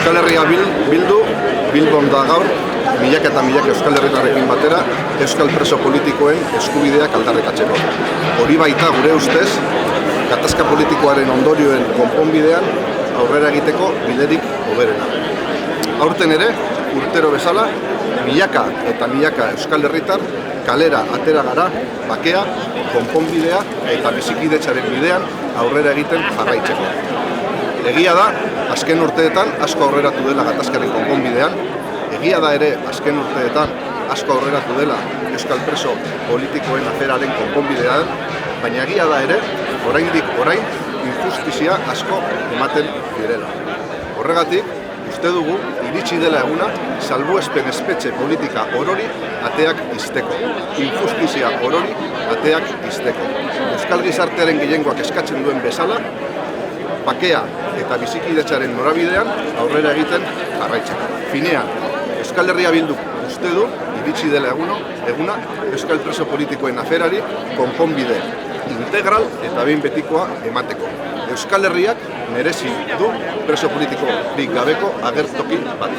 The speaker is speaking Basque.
Euskal Herria Bildu, Bilbon da gaur, milaka eta milaka Euskal Herritarrekin batera, euskal preso politikoen eskubideak aldarrikatzeko. Hori baita gure ustez, gatazka politikoaren ondorioen konponbidean aurrera egiteko biderik hoberena. Aurten ere, urtero bezala, milaka eta milaka Euskal Herritar kalera atera gara, bakea, konponbidea eta bizikidetzaren bidean aurrera egiten jarraitzeko. Egia da, azken urteetan asko aurreratu dela gatazkaren konponbidean, egia da ere azken urteetan asko aurreratu dela euskal preso politikoen aferaren konponbidean, baina egia da ere, oraindik orain, injustizia asko ematen direla. Horregatik, uste dugu, iritsi dela eguna, salbuespen espetxe politika orori ateak ixteko. Injustizia orori ateak ixteko. Euskal gizartearen gehiengoak eskatzen duen bezala, bakea eta bizikidetzaren norabidean aurrera egiten jarraitzeko. Finean, Euskal Herria Bilduk uste du, iritsi dela eguna, euskal preso politikoen aferari konponbide integral eta behin betikoa emateko. Euskal Herriak merezi du preso politikorik gabeko agertoki bat.